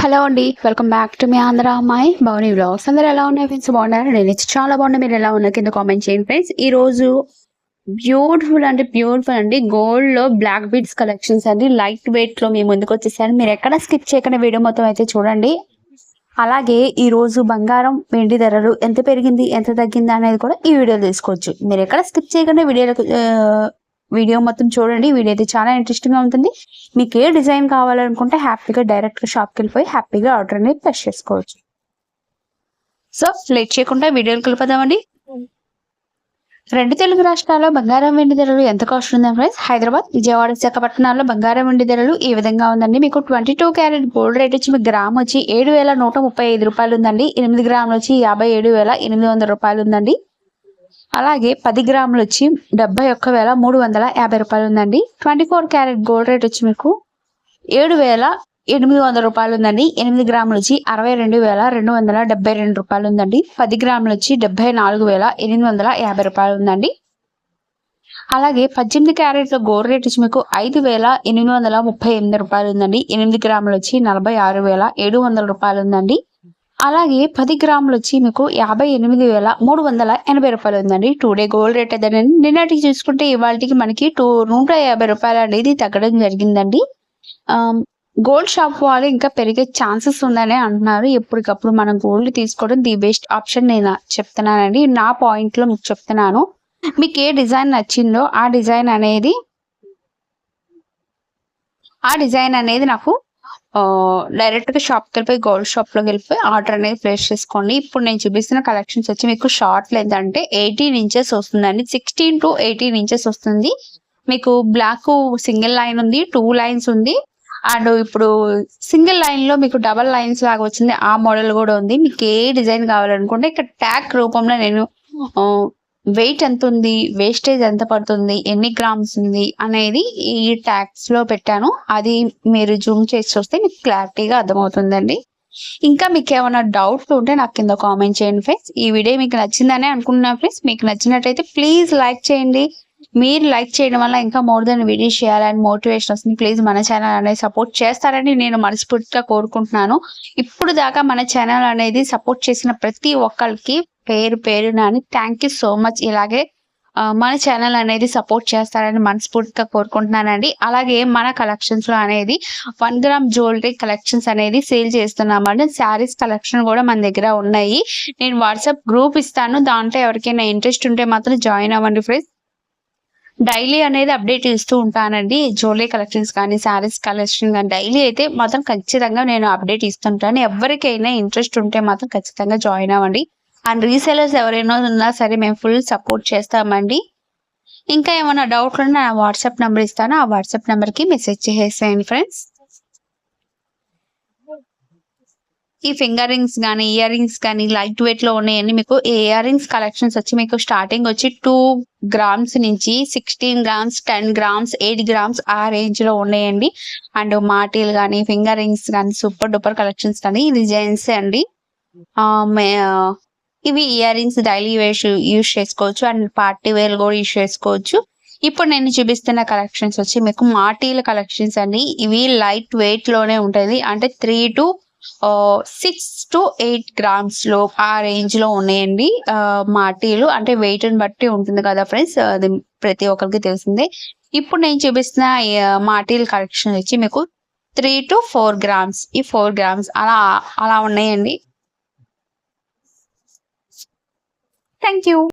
Hello అండి, welcome back to me Andhra అమ్మాయి Bhavani vlogs. అందరూ ఎలా ఉన్నాయి ఫ్రెండ్స్? బాగున్నారు? నేను చాలా బాగున్నా. మీరు ఎలా ఉన్నారు కింద కామెంట్ చేయండి ఫ్రెండ్స్. ఈ రోజు బ్యూటిఫుల్ అండి గోల్డ్ లో బ్లాక్ బీడ్స్ కలెక్షన్స్ అండి లైట్ వెయిట్ లో మీ ముందుకు వచ్చేసాను. మీరు ఎక్కడ స్కిప్ చేయకుండా వీడియో మొత్తం అయితే చూడండి. అలాగే ఈ రోజు బంగారం వెండి ధరలు ఎంత పెరిగింది ఎంత తగ్గింది అనేది కూడా ఈ వీడియో తీసుకోవచ్చు. మీరు ఎక్కడ స్కిప్ చేయకుండా వీడియో మొత్తం చూడండి. వీడియో అయితే చాలా ఇంట్రెస్టింగ్ గా ఉంటుంది. మీకు ఏ డిజైన్ కావాలనుకుంటే హ్యాపీగా డైరెక్ట్ గా షాప్కి వెళ్ళిపోయి హ్యాపీగా ఆర్డర్ అనేది ప్లేస్ చేసుకోవచ్చు. సో లేట్ చేయకుండా వీడియోకి వెళ్ళిపోదామండి. రెండు తెలుగు రాష్ట్రాల్లో బంగారం వెండి ధరలు ఎంత కాస్ట్ ఉందా ఫ్రెండ్స్? హైదరాబాద్, విజయవాడ, విశాఖపట్నాల్లో బంగారం వెండి ధరలు ఈ విధంగా ఉందండి. మీకు 22 క్యారెట్ గోల్డ్ రేట్ వచ్చి మీకు గ్రామ్ వచ్చి 7,135 రూపాయలు ఉందండి. 8 గ్రాములు వచ్చి 57,800 రూపాయలు ఉందండి. అలాగే 10 గ్రాములు వచ్చి 71,350 రూపాయలు ఉందండి. 24 క్యారెట్ గోల్డ్ రేట్ వచ్చి మీకు 7,800 రూపాయలు ఉందండి. 8 గ్రాములు వచ్చి 62,272 రూపాయలు ఉందండి. 10 గ్రాములు వచ్చి 74,850 రూపాయలు ఉందండి. అలాగే 18 క్యారెట్ల గోల్డ్ రేట్ వచ్చి మీకు 5,838 రూపాయలు ఉందండి. 8 గ్రాములు వచ్చి 46,700 రూపాయలు ఉందండి. అలాగే 10 గ్రాములు వచ్చి మీకు 58,380 రూపాయలు ఉందండి. 2 డే గోల్డ్ రేట్ అయితే నిన్నటికి చూసుకుంటే ఇవాళకి మనకి 150 రూపాయలు అనేది తగ్గడం జరిగిందండి. గోల్డ్ షాప్ వాళ్ళు ఇంకా పెరిగే ఛాన్సెస్ ఉందని అంటున్నారు. ఎప్పటికప్పుడు మనం గోల్డ్ తీసుకోవడం ది బెస్ట్ ఆప్షన్ నేను చెప్తున్నానండి. నా పాయింట్ లో మీకు చెప్తున్నాను. మీకు ఏ డిజైన్ నచ్చిందో ఆ డిజైన్ అనేది నాకు డైరెక్ట్ గా షాప్కి వెళ్ళిపోయి గోల్డ్ షాప్ లోకి వెళ్ళిపోయి ఆర్డర్ అనేది ప్లేస్ చేసుకోండి. ఇప్పుడు నేను చూపిస్తున్న కలెక్షన్స్ వచ్చి మీకు షార్ట్ లెంత్ అంటే 18 ఇంచెస్ వస్తుందండి. 16 to 18 ఇంచెస్ వస్తుంది. మీకు బ్లాక్ సింగిల్ లైన్ ఉంది, 2 లైన్స్ ఉంది. అండ్ ఇప్పుడు సింగిల్ లైన్ లో మీకు డబల్ లైన్స్ లాగా వచ్చింది. ఆ మోడల్ కూడా ఉంది. మీకు ఏ డిజైన్ కావాలనుకుంటే ఇక్కడ ట్యాగ్ రూపంలో నేను వెయిట్ ఎంత ఉంది, వేస్టేజ్ ఎంత పడుతుంది, ఎన్ని గ్రామ్స్ ఉంది అనేది ఈ ట్యాగ్స్ లో పెట్టాను. అది మీరు జూమ్ చేసి చూస్తే మీకు క్లారిటీగా అర్థమవుతుందండి. ఇంకా మీకు ఏమైనా డౌట్లు ఉంటే నాకు కింద కామెంట్ చేయండి ఫ్రెండ్స్. ఈ వీడియో మీకు నచ్చిందనే అనుకుంటున్నా ఫ్రెండ్స్. మీకు నచ్చినట్టయితే ప్లీజ్ లైక్ చేయండి. మీరు లైక్ చేయడం వల్ల ఇంకా మోర్ దెన్ వీడియోస్ చేయాలని మోటివేషన్ వస్తుంది. ప్లీజ్ మన ఛానల్ అనేది సపోర్ట్ చేస్తారని నేను మనస్ఫూర్తిగా కోరుకుంటున్నాను. ఇప్పుడు దాకా మన ఛానల్ అనేది సపోర్ట్ చేసిన ప్రతి ఒక్కరికి పేరు Nani thank you so much. ఇలాగే మన ఛానల్ అనేది సపోర్ట్ చేస్తారని మనస్ఫూర్తిగా కోరుకుంటున్నానండి. అలాగే మన కలెక్షన్స్ లో అనేది 1 గ్రామ్ జ్యువెలరీ కలెక్షన్స్ అనేది సేల్ చేస్తున్నామండి. శారీస్ కలెక్షన్ కూడా మన దగ్గర ఉన్నాయి. నేను వాట్సాప్ గ్రూప్ ఇస్తాను. దాంట్లో ఎవరికైనా ఇంట్రెస్ట్ ఉంటే మాత్రం జాయిన్ అవ్వండి ఫ్రెండ్స్. డైలీ అనేది అప్డేట్ ఇస్తూ ఉంటానండి. జ్యువెలరీ కలెక్షన్స్ కానీ శారీస్ కలెక్షన్ కానీ డైలీ అయితే మాత్రం ఖచ్చితంగా నేను అప్డేట్ ఇస్తుంటాను. ఎవరికైనా ఇంట్రెస్ట్ ఉంటే మాత్రం ఖచ్చితంగా జాయిన్ అవ్వండి. అండ్ రీసెలర్స్ ఎవరైనా ఉన్నా సరే మేము ఫుల్ సపోర్ట్ చేస్తామండి. ఇంకా ఏమైనా డౌట్ ఉన్నా నా వాట్సాప్ నెంబర్ ఇస్తాను. ఆ వాట్సాప్ నెంబర్కి మెసేజ్ చేసేయండి ఫ్రెండ్స్. ఈ ఫింగర్ రింగ్స్ కానీ ఇయర్ రింగ్స్ కానీ లైట్ వెయిట్ లో ఉన్నాయండి. మీకు ఇయర్ రింగ్స్ కలెక్షన్స్ వచ్చి మీకు స్టార్టింగ్ వచ్చి 2 గ్రామ్స్ నుంచి 16 గ్రామ్స్, 10 గ్రామ్స్, 8 గ్రామ్స్ ఆ రేంజ్ లో ఉన్నాయండి. అండ్ మాటీలు కానీ ఫింగర్ రింగ్స్ కానీ సూపర్ డూపర్ కలెక్షన్స్ కానీ డిజైన్స్ అండి. ఇవి ఇయర్ రింగ్స్ డైలీ యూజ్ చేసుకోవచ్చు అండ్ పార్టీ వేర్ కూడా యూజ్ చేసుకోవచ్చు. ఇప్పుడు నేను చూపిస్తున్న కలెక్షన్స్ వచ్చి మీకు మాటీల కలెక్షన్స్ అండి. ఇవి లైట్ వెయిట్ లోనే ఉంటుంది. అంటే 3 to 6 to 8 గ్రామ్స్ లో ఆ రేంజ్ లో ఉన్నాయండి. మాటీలు అంటే వెయిట్ ని బట్టి ఉంటుంది కదా ఫ్రెండ్స్, అది ప్రతి ఒక్కరికి తెలిసిందే. ఇప్పుడు నేను చూపిస్తున్న మాటీల కలెక్షన్ వచ్చి మీకు 3 to 4 గ్రామ్స్, ఈ 4 గ్రామ్స్ అలా ఉన్నాయండి. Thank you.